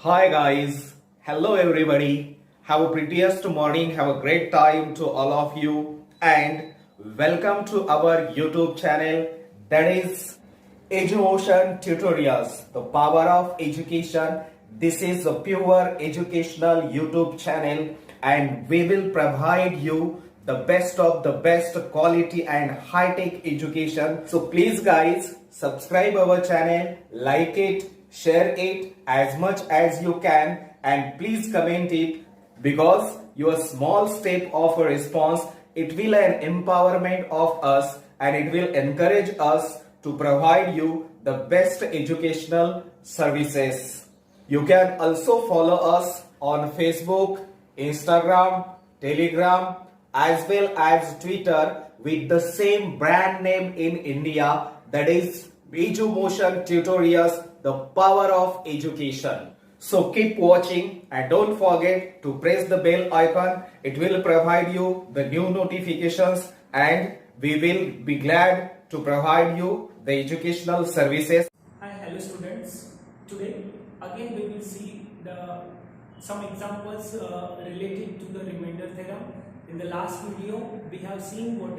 Hi guys, hello everybody. Have a prettiest morning, have a great time to all of you and welcome to our YouTube channel that is Edumotion Tutorials, the power of education. This is a pure educational YouTube channel and we will provide you the best of the best quality and high-tech education. So please guys, subscribe our channel, like it, share it as much as you can and please comment it because your small step of a response, it will an empowerment of us and it will encourage us to provide you the best educational services. You can also follow us on Facebook, Instagram, Telegram as well as Twitter with the same brand name in India, that is Edumotion Tutorials, the power of education. So keep watching and don't forget to press the bell icon. It will provide you the new notifications and we will be glad to provide you the educational services. Hi, hello students. Today again we will see some examples related to the remainder theorem. In the last video we have seen what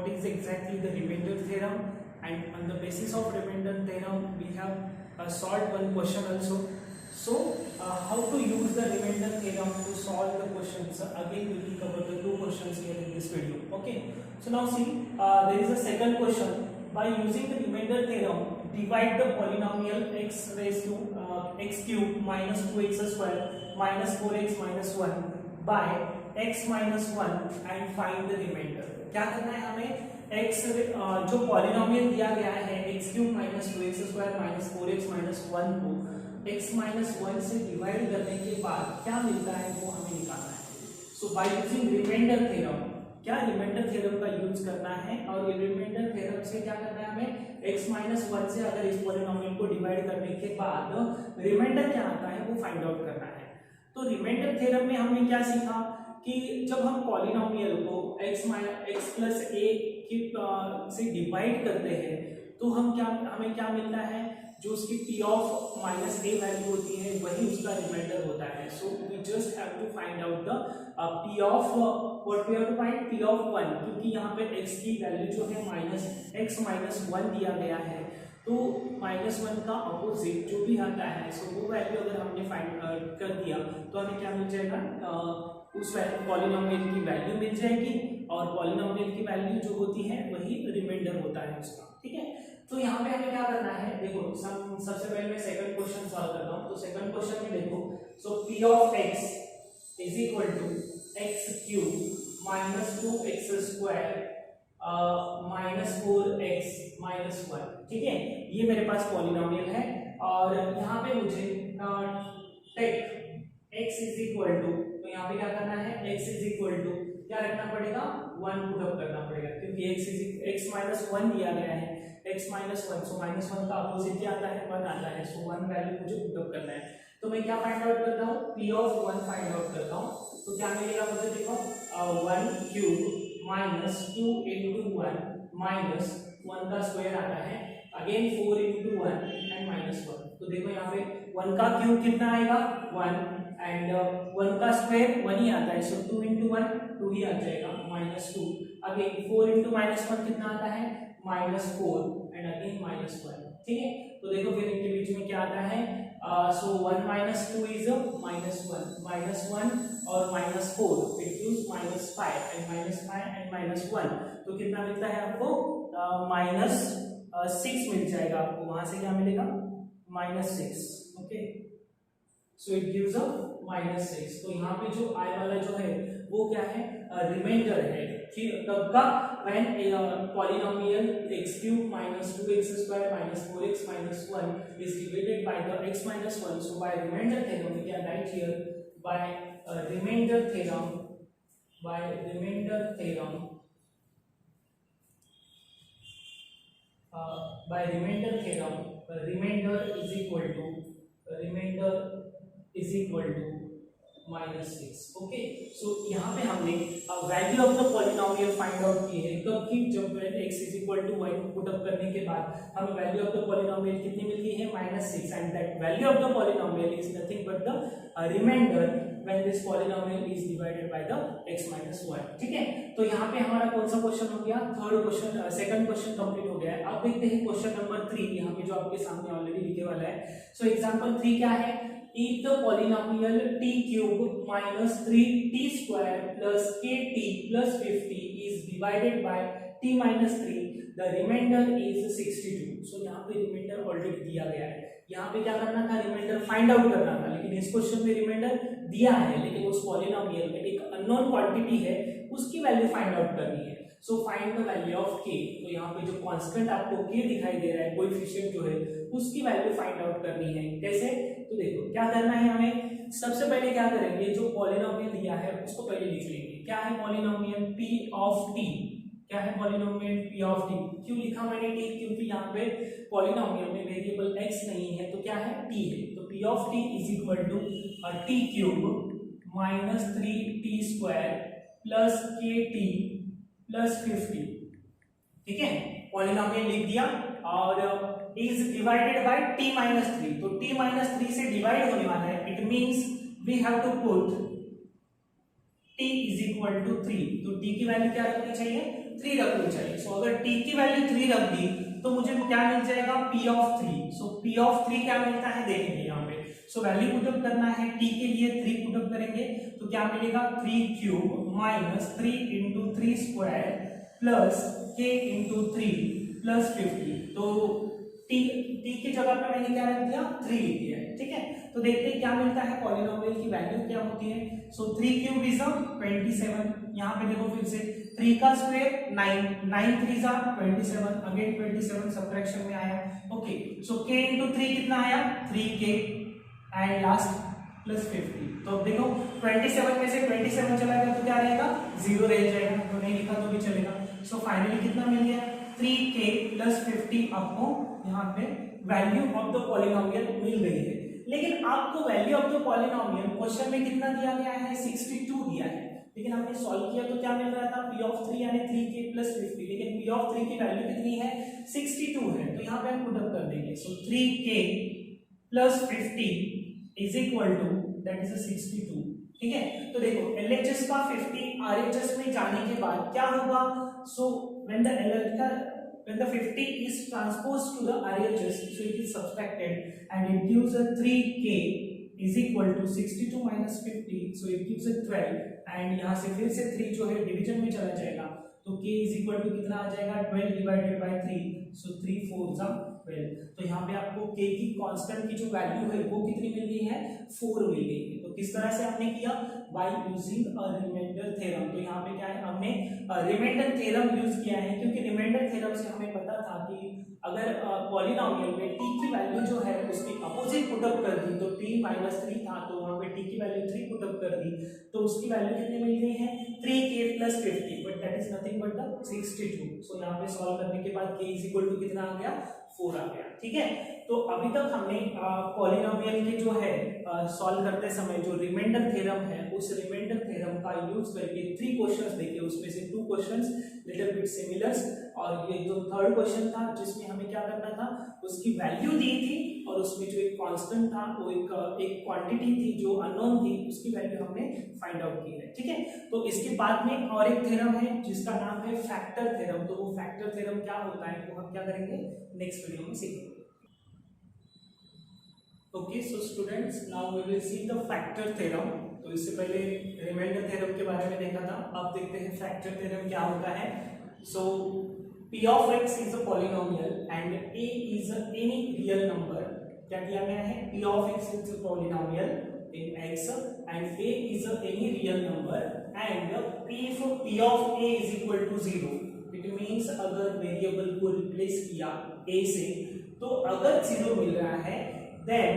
is exactly the remainder theorem, and on the basis of remainder theorem we have solved one question also. So how to use the remainder theorem to solve the questions, again we will cover the two questions here in this video. Okay, so now see, there is a second question. By using the remainder theorem, divide the polynomial x raised to x cube minus 2x square minus 4x minus 1 by x minus 1 and find the remainder. क्या करना है हमें? x जो polynomial दिया गया है x cube minus 2x square minus 4x minus 1 को x minus 1 से डिवाइड करने के बाद क्या मिलता है वो हमें निकालना है. सो बाय यूजिंग रिमाइंडर थ्योरम, क्या रिमाइंडर थ्योरम का यूज करना है और ये रिमाइंडर थ्योरम से क्या करना है हमें? x माइनस 1 से अगर इस पॉलिनोमियल को डिवाइड करने के बाद रिमाइंडर क्या आता है वो फाइंड आउट करना है. तो रिमाइंडर थ्योरम में हमने क्या सीखा कि जब हम पॉलिनोमियल को x प्लस a की से डिवाइड करते हैं तो हमें क्या मिलता है? जो उसकी p of minus a value होती है वही उसका रिमाइंडर होता है. So we just have to find out the p of what we have to find p of 1, क्योंकि यहाँ पे x की वैल्यू जो है x माइनस 1 दिया गया है, तो माइनस 1 का अपोजिट जो भी आता है सो वो वैल्यू अगर हमने फाइंड कर दिया तो हमें क्या मिल जाएगा? उस पॉलिनोमियल की वैल्यू मिल जाएगी और पॉलिनोमियल की वैल्यू जो होती है वही रिमाइंडर होता है उसका. ठीक है, तो यहाँ पे हमें क्या करना है? देखो सबसे पहले मैं सेकंड क्वेश्चन सॉल्व करता हूँ. तो सेकंड क्वेश्चन में देखो, so p of x is equal to x cube minus 2x square minus 4x minus 1. ठीक है, ये मेरे पास पॉलिनोमियल है और यहाँ पे मुझे take x is equal to, तो यहाँ पे क्या करना है? x इज इक्वल टू क्या रखना पड़ेगा? 1 पुट अप करना पड़ेगा, क्योंकि x माइनस 1 दिया गया है. x माइनस 1, सो माइनस 1 का अपोजिट क्या आता है? 1 आता है. सो 1 वैल्यू मुझे पुट अप करना है. तो मैं क्या फाइंड आउट करता हूँ? p ऑफ 1 फाइंड आउट करता हूँ. तो क्या मिलेगा मुझे? देखो 1 क्यूब माइनस 2 into 1 माइनस 1 का स्क्वायर आता है, अगेन 4 into 1 एंड माइनस 1. तो देखो यहाँ पे 1 का क्यूब कितना आएगा? 1 एंड 1 का स्क्वायर 1 ही आता है, सो 2 into 1 2 ही आ जाएगा माइनस 2. अगेन 4 into माइनस 1 कितना आता है? Minus 4 and again minus 1. ठीक है, तो देखो फिर इनके बीच में क्या आता है? सो 1 minus 2 is minus 1 और minus 4 it gives minus 5 and minus 1. तो कितना मिलता है आपको? माइनस 6 मिल जाएगा आपको. वहां से क्या मिलेगा? Minus 6. Okay, so it gives a minus 6. तो यहाँ पे जो आई वाला जो है वो क्या है? रिमाइंडर है. कब का? when polynomial x cube minus 2x square minus 4x minus 1 is divided by the x minus 1. So by remainder theorem we can write here by remainder theorem remainder is equal to -6। Okay, so यहाँ पे हमने value of the polynomial find out की है। कब की? जब x is equal to 1 put up करने के बाद हमें वैल्यू ऑफ द पॉलिनोमियल कितनी मिल गई है? -6, and that value of the polynomial is nothing but the remainder when this polynomial is divided by the x minus 1। ठीक है, तो यहाँ पे हमारा कौन सा क्वेश्चन हो गया? Third question, second question complete हो गया है। अब देखते हैं क्वेश्चन नंबर 3, यहाँ पे जो आपके सामने ऑलरेडी लिखे वाला है। सो एग्जांपल 3 क्या है? If the polynomial t cube minus 3t square plus kt plus 50 is divided by t minus 3, the remainder is 62। So यहाँ पे रिमाइंडर ऑलरेडी दिया गया है। यहाँ पे क्या करना था? रिमाइंडर फाइंड आउट करना था, लेकिन इस क्वेश्चन में रिमाइंडर दिया है, लेकिन उस पॉलिनोमियल में एक अननोन क्वांटिटी है, उसकी वैल्यू फाइंड आउट करनी है। So find the value of k। तो यहाँ पे जो कांस्टेंट आपको k दिखाई दे रहा है, कोएफिशिएंट जो है, उसकी वैल्यू फाइंड आउट करनी है। कैसे? तो देखो क्या करना है हमें। सबसे पहले क्या करेंगे, जो पॉलिनोमियल दिया है उसको पहले लिख लेंगे। क्या है पॉलिनोमियल? p of t। क्या है पॉलिनोमियल? p of t। क्यों लिखा मैंने t? क्योंकि यहाँ पे पॉलिनोमियल में वेरिएबल x नहीं है, तो क्या है? t है। तो p of t is equal to t cube minus 3t square plus kt plus 50। ठीक है, पॉलिनोमियल लिख दिया और is divided by t minus 3। तो t minus 3 से डिवाइड होने वाला है, it means we have to put t is equal to 3। तो t की वैल्यू क्या रखनी चाहिए? 3 रखनी चाहिए। सो अगर t की वैल्यू 3 रख दी तो मुझे क्या मिल जाएगा? p of 3। So p of 3 क्या मिलता है देखेंगे यहाँ पे। सो वैल्यू पुट अप करना है, t के लिए 3 पुट अप करेंगे तो क्या मिलेगा? 3 cube minus 3 into 3 square plus k into 3 plus 50। तो t की जगह पे मैंने क्या रख दिया? 3 लिख दिया है। ठीक है, तो देखते हैं क्या मिलता है, पॉलिनोमियल की वैल्यू क्या होती है। सो 3 क्यूब इज 27। यहाँ पे देखो फिर से 3 का स्क्वायर 9, 9 3 जा 27, अगेन 27 सब्ट्रैक्शन में आया। ओके, सो k इंटू 3 कितना आया? 3k and last plus 50। तो अब देखो 27 में से 27 चला गया तो क्या रहेगा? 0 रह जाएगा, तो नहीं लिखा तो भी चलेगा। सो फाइनली कितना मिल गया? 3k प्लस 50 आपको यहाँ पे वैल्यू ऑफ द पॉलिनोमियल मिल गई है। लेकिन आपको value of the polynomial question में कितना दिया गया है? 62 दिया है, लेकिन हमने सॉल्व किया तो क्या मिल रहा था? p ऑफ 3 यानी 3k प्लस 50, लेकिन p ऑफ 3 की वैल्यू कितनी है? 62 है। तो यहाँ पे हम पुट अप कर देंगे। So 3k plus 50 is equal to that is 62। ठीक है, तो देखो LHS का 50 RHS में जाने के बाद क्या होगा? सो when the 50 is transposed to the RHS, so it is subtracted and it gives a 3k is equal to 62 minus 50, so it gives a 12, and यहाँ से फिर से 3 जो है डिवीजन में चला जाएगा तो k is equal to कितना आ जाएगा? 12 divided by 3, so 3 4 जा 12। तो यहाँ पे आपको k की कांस्टेंट की जो वैल्यू है वो कितनी मिल गई है? 4 मिल गई है। तो किस तरह से हमने किया? By using a remainder theorem. तो यहाँ पे क्या है, हमने रिमाइंडर थ्योरम यूज किया है, क्योंकि रिमाइंडर थ्योरम से हमें पता था कि अगर पॉलिनोमियल में t की वैल्यू जो है उसकी अपोजिट पुट अप कर दी, तो t minus 3 था तो वहाँ पे t की वैल्यू 3 पुट अप कर दी तो उसकी वैल्यू कितनी मिल गई है? 3k plus 50, but that is nothing but the 62। सो यहाँ पे सॉल्व करने के बाद k इज इक्वल टू कितना आ गया? 4 आ गया। ठीक है, तो अभी तक हमने पॉलिनोमियल के जो है सॉल्व करते समय जो रिमाइंडर थ्योरम है, उस रिमाइंडर थ्योरम का यूज करके 3 क्वेश्चंस देखे, उसमें से 2 क्वेश्चंस लिटिल बिट सिमिलर्स, और ये जो थर्ड क्वेश्चन था जिसमें हमें क्या करना था, उसकी वैल्यू दी थी और उसमें जो एक कांस्टेंट था वो एक क्वांटिटी थी जो अननोन थी, उसकी वैल्यू हमने फाइंड आउट की है। ठीक है, तो इसके बाद में और एक थ्योरम है जिसका नाम है फैक्टर थ्योरम। तो वो फैक्टर थ्योरम क्या होता है वो हम क्या करेंगे नेक्स्ट वीडियो में सीखेंगे। Okay, so students, now we will see the factor theorem. तो इससे पहले रिमाइंडर थ्योरम के बारे में देखा था, अब देखते हैं फैक्टर थ्योरम क्या होता है। सो p of x is a polynomial and a is any real number। क्या दिया गया है? p of x is a polynomial in x and a is any real number, and if p of a is equal to 0, it means अगर variable को replace किया a से तो अगर 0 मिल रहा है then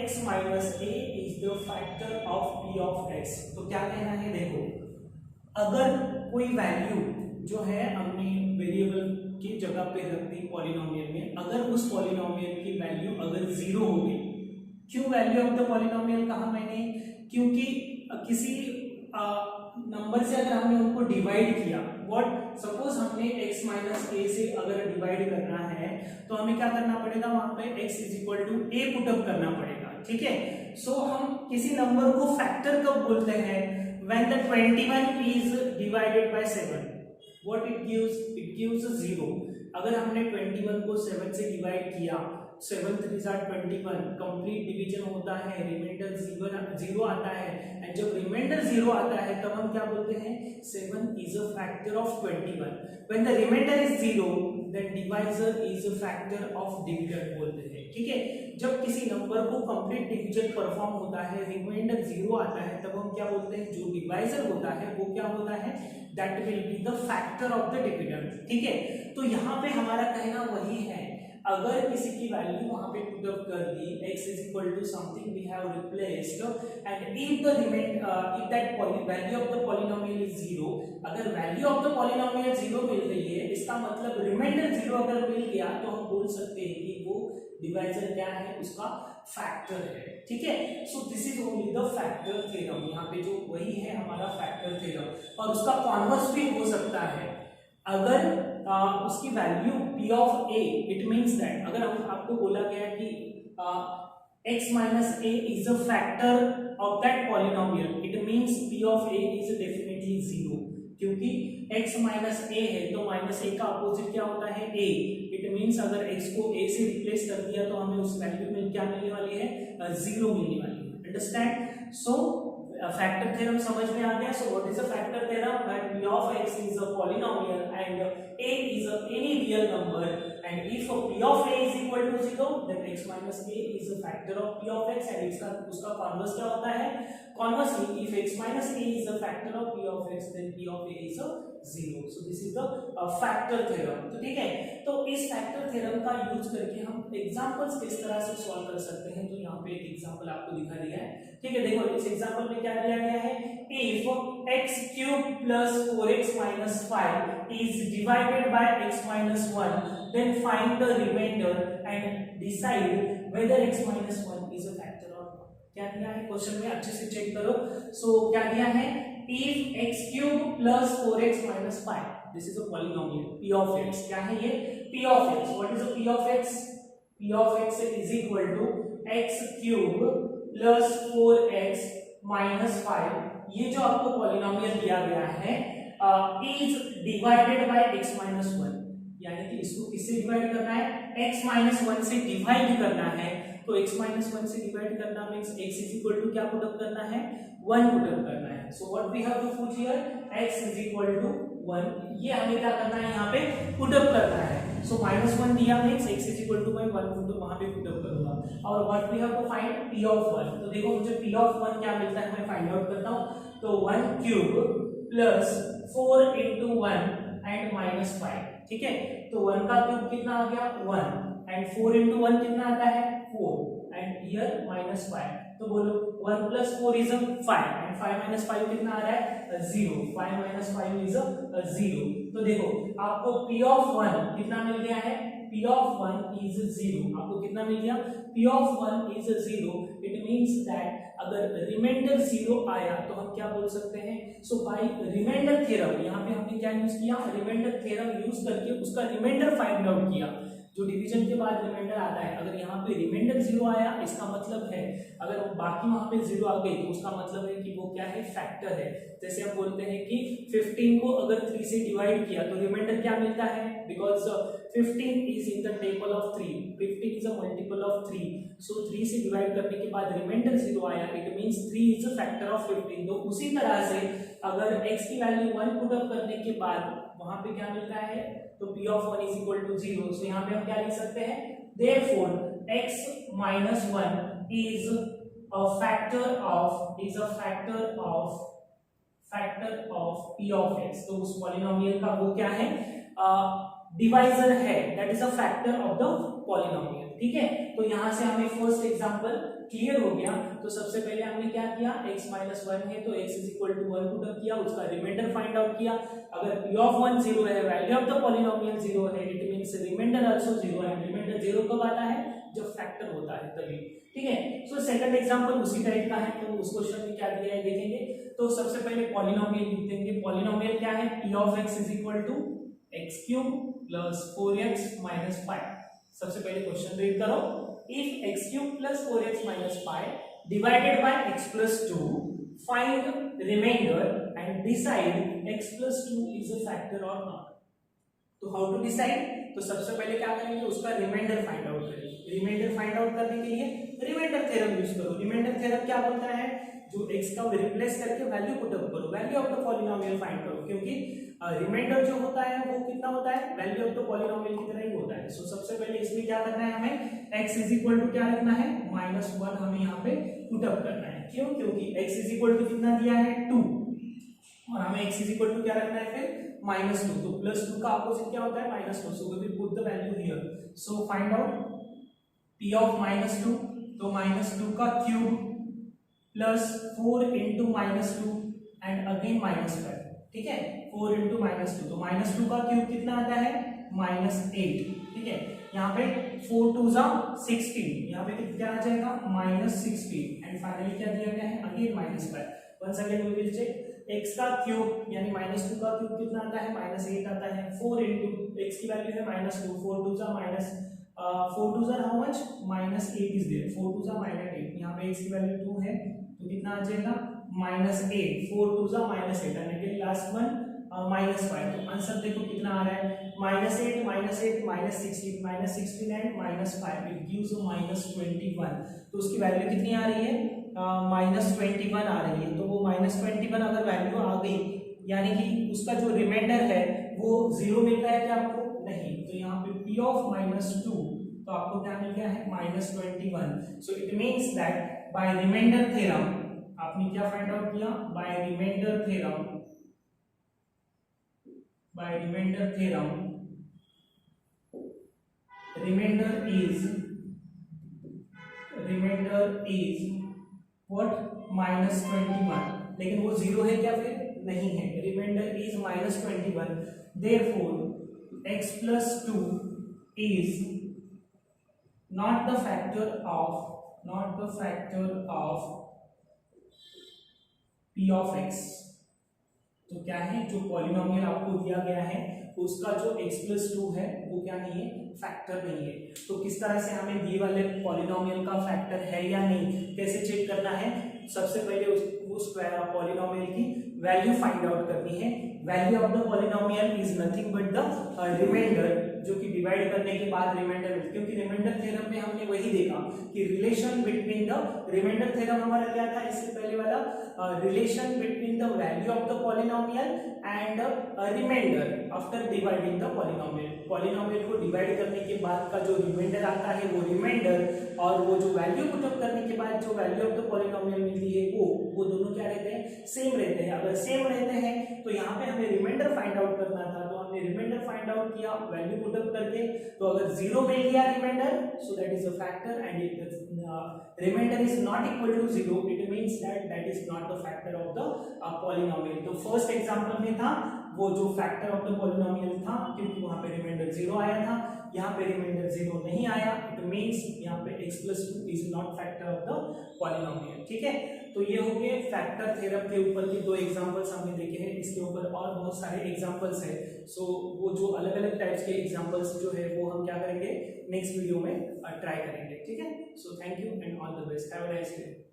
x minus a is the factor of p of x। तो क्या कहना है, देखो अगर कोई वैल्यू जो है हमने वेरिएबल की जगह पे रख दी पॉलिनोमियल में, अगर उस पॉलिनोमियल की वैल्यू अगर 0 हो गई, क्यों वैल्यू ऑफ द पॉलिनोमियल कहा मैंने? क्योंकि किसी नंबर से अगर हमने उनको डिवाइड किया, व्हाट सपोज हमने x माइनस ए से अगर डिवाइड करना है तो हमें क्या करना पड़ेगा, वहां पे x is equal to a put up करना पड़ेगा, ठीक है। सो हम किसी नंबर को फैक्टर कब बोलते हैं, when the 21 is divided bye 7, what it gives 0। अगर हमने 21 को 7 से डिवाइड किया, 7 3 21, कंप्लीट डिवीजन होता है, रिमाइंडर 0 आता है, एंड जब रिमाइंडर 0 आता है तब हम क्या बोलते हैं, 7 is a factor of 21। When the remainder is 0 then divisor is a factor of dividend बोलते हैं, ठीक है। जब किसी नंबर को कंप्लीट डिवीजन परफॉर्म होता है, रिमाइंडर 0 आता है, तब हम क्या बोलते हैं, जो डिवाइजर होता है वो क्या होता है, that will be the factor of the dividend, ठीक है। तो यहाँ पे हमारा कहना वही है, अगर किसी की वैल्यू वहां पे पुट अप कर दी, x is equal to something we have replaced, and if that value of the polynomial is 0, अगर वैल्यू ऑफ द पॉलिनोमियल 0 मिल रही है, इसका मतलब रिमाइंडर 0 अगर मिल गया तो हम बोल सकते हैं कि वो डिवाइजर क्या है, उसका फैक्टर है, ठीक है। So this is only the factor theorem, यहाँ पे जो वही है हमारा फैक्टर थ्योरम, और उसका कॉन्वर्स भी हो सकता है। अगर उसकी value p of a, it means that अगर आपको बोला गया कि x minus a is a factor of that polynomial, it means p of a is definitely 0, क्योंकि x माइनस a है तो माइनस a का अपोजिट क्या होता है, a। इट मींस अगर x को a से रिप्लेस कर दिया तो हमें उस वैल्यू में क्या मिलने वाली है, 0 मिलने वाली है, अंडरस्टैंड। सो फैक्टर थ्योरम समझ में आ गया। So what is a factor theorem, when p of x is a polynomial and a is any real number, and if p of a is equal to 0 then x minus a is a factor of p of x, and इसका उसका converse क्या होता है, conversely if x minus a is a factor of p of x then p of a is a 0। so this is the factor theorem। तो ठीक है, तो इस फैक्टर थ्योरम का यूज करके हम एग्जांपल्स किस तरह से सॉल्व कर सकते हैं, तो यहाँ पे एक एग्जांपल आपको दिखा दिया है, ठीक है। देखो इस एग्जांपल में क्या दिया गया है, if x cube plus 4x minus 5 is divided by x minus 1 then find the remainder and decide whether x minus 1 is a factor or not। क्या दिया है क्वेश्चन में, अच्छे से चेक करो। सो क्या दिया है, if x cube plus 4x minus 5, this is a polynomial p of x, क्या है ये, p of x। what is the p of x, p of x is equal to x cube plus 4x minus 5, ये जो आपको polynomial दिया गया है is divided by x minus 1, यानी कि इसको किससे डिवाइड करना है, x minus 1 से डिवाइड करना है। तो x minus 1 से डिवाइड करना means x is equal to क्या पुट अप करना है, 1 पुट अप करना है। So what we have to put here, x is equal to 1, ये हमें क्या करना है, यहाँ पे पुट अप करना है। सो -1 दिया means x is equal to 1 put वहां पे पुट अप करूंगा, और what we have to find p of 1। तो देखो मुझे p of 1 क्या मिलता है, मैं फाइंड आउट करता हूं। तो 1 क्यूब प्लस 4 into 1 एंड -5, ठीक है। तो 1 का क्यूब कितना आ गया, 1, एंड 4 into 1 कितना आता है, 4, एंड हियर -5। तो बोलो 1 plus 4 is 5, एंड 5 minus 5 कितना आ रहा है, 0, 5 minus 5 is 0। तो देखो आपको p of 1 कितना मिल गया है, p of 1 is 0, आपको कितना मिल गया, p of 1 is 0। It means that अगर रिमाइंडर 0 आया तो हम क्या बोल सकते हैं, सो बाय रिमाइंडर थ्योरम, यहाँ पे हमने क्या यूज किया, रिमाइंडर थ्योरम यूज करके उसका रिमाइंडर फाइंड आउट किया। जो डिवीजन के बाद रिमाइंडर आता है, अगर यहाँ पे रिमाइंडर 0 आया, इसका मतलब है अगर बाकी वहां पे 0 आ गई तो उसका मतलब है कि वो क्या है, फैक्टर है। जैसे हम बोलते हैं कि 15 को अगर 3 से डिवाइड किया तो रिमाइंडर क्या मिलता है, because 15 is in the table of 3, 15 is a multiple of 3, सो 3 से डिवाइड करने के बाद रिमाइंडर 0 आया, it means 3 is a factor of 15। तो उसी तरह से अगर x की वैल्यू 1 पुट अप करने के बाद वहां पे क्या मिलता है, तो p of 1 is equal to 0। सो यहाँ पे हम क्या लिख सकते हैं, therefore x minus 1 is a factor of p of x। तो उस पॉलिनोमियल का वो क्या है, डिवाइजर है, that is a factor of the polynomial, ठीक है। तो यहाँ से हमें फर्स्ट एग्जांपल क्लियर हो गया। तो सबसे पहले हमने क्या किया, x minus 1 है तो x is equal to 1 put up किया, उसका रिमाइंडर फाइंड आउट किया। अगर p of 1 0 है, वैल्यू ऑफ द पॉलिनोमियल 0 है, इट मींस रिमाइंडर आल्सो 0 है। रिमाइंडर 0 कब आता है, जब फैक्टर होता है तभी, ठीक है। सो सेकंड एग्जांपल उसी टाइप का है, तो उस क्वेश्चन में क्या दिया है देखेंगे। तो सबसे पहले पॉलिनोमियल लिख देंगे। पॉलिनोमियल क्या है, p of x is equal to x cube plus 4x minus 5। सबसे पहले क्वेश्चन रीड करो, if x cube plus 4x minus 5 divided by x plus 2 find remainder and decide x plus 2 is a factor और not. तो how to decide, तो सबसे पहले क्या करेंगे, उसका रिमाइंडर फाइंड आउट करेंगे। रिमाइंडर फाइंड आउट करने के लिए रिमाइंडर थ्योरम यूज करो। रिमाइंडर थ्योरम क्या बोलता है, जो x का रिप्लेस करके वैल्यू पुट अप करो, value of the polynomial find करो, क्योंकि रिमाइंडर जो होता है वो कितना होता है, वैल्यू ऑफ द पॉलिनोमियल की तरह ही होता है। सो सबसे पहले इसमें क्या करना है, हमें x इज इक्वल टू क्या रखना है, -1 हमें यहाँ पे पुट अप करना है। क्यों, क्योंकि x इज इक्वल टू कितना दिया है 2 और हमें x इज इक्वल टू क्या रखना है फिर -2। तो +2 का अपोजिट क्या होता है, -2। So we will put the value here. So find out p of -2, तो -2 का cube plus 4 into -2 and again -5, ठीक है। 4 इंटू -2, तो -2 का क्यूब कितना आता है, -8, ठीक है। यहाँ पे 4 2 जा 16, यहाँ पे क्या आ जाएगा -16 एंड फाइनली क्या दिया गया है, again -5। Once again we will check, x का क्यूब यानी -2 का क्यूब कितना आता है, -8 आता है। 4 इंटू x की वैल्यू है -2, 4 2 जा -4 2 जा हाउ मच, -8 इज देयर, 4 2 जा -8। यहाँ पे x की वैल्यू 2 है तो कितना आ जाएगा -8, 4 2 जा -8 एंड अगेन लास्ट वन -5। तो आंसर देखो कितना आ रहा है, -8 -16 एंड -5, इट गिव्स -21। तो उसकी वैल्यू कितनी आ रही है, -21 आ रही है। तो वो -21 अगर वैल्यू आ गई यानी कि उसका जो रिमाइंडर है वो 0 मिल रहा है क्या आपको, नहीं। तो यहाँ पे p ऑफ -2, तो आपको क्या मिल गया है, -21। So it means that by remainder theorem, आपने क्या फाइंड आउट किया, by remainder theorem, by remainder theorem remainder is what, -21। लेकिन वो 0 है क्या, फिर नहीं है, remainder is -21। Therefore x plus 2 is not the factor of p of x। तो क्या है, जो पॉलिनोमियल आपको दिया गया है उसका जो x plus 2 है वो क्या नहीं है, फैक्टर नहीं है। तो किस तरह से हमें दिए वाले पॉलिनोमियल का फैक्टर है या नहीं कैसे चेक करना है, सबसे पहले उस पॉलिनोमियल की वैल्यू फाइंड आउट करनी है। Value of the polynomial is nothing but the remainder, जो कि डिवाइड करने के बाद रिमाइंडर मिलता है। क्योंकि रिमाइंडर थ्योरम में हमने वही देखा कि relation between the remainder theorem हमारा क्या था, इससे पहले वाला relation between the value of the polynomial and remainder after dividing the polynomial. Polynomial को डिवाइड करने के बाद का जो रिमाइंडर आता है वो रिमाइंडर, और वो जो वैल्यू पुट अप करने के बाद जो वैल्यू ऑफ द पॉलिनोमियल मिलती है वो दोनों क्या रहते हैं, सेम रहते हैं। अगर सेम रहते हैं तो यहाँ पे हमें रिमाइंडर फाइंड आउट करना था, तो हमने रिमाइंडर फाइंड आउट किया वैल्यू पुट अप करके। तो अगर 0 मिल गया remainder, so that is a factor, and if remainder is not equal to 0 it means that is not the factor of the polynomial. तो फर्स्ट एग्जांपल में था वो जो फैक्टर ऑफ द पॉलिनोमियल था, क्योंकि वहां पे रिमाइंडर 0 आया था, यहाँ पे रिमाइंडर 0 नहीं आया, इट मींस यहाँ पे x plus 2 is not factor of the polynomial, ठीक है। तो ये हो गए फैक्टर थ्योरम के ऊपर के 2 एग्जांपल्स हमने देखे हैं। इसके ऊपर और बहुत सारे एग्जांपल्स है, सो वो जो अलग अलग टाइप्स के एग्जांपल्स जो है वो हम क्या करेंगे, नेक्स्ट वीडियो में ट्राई करेंगे, ठीक है। So thank you and all the best, have a nice day.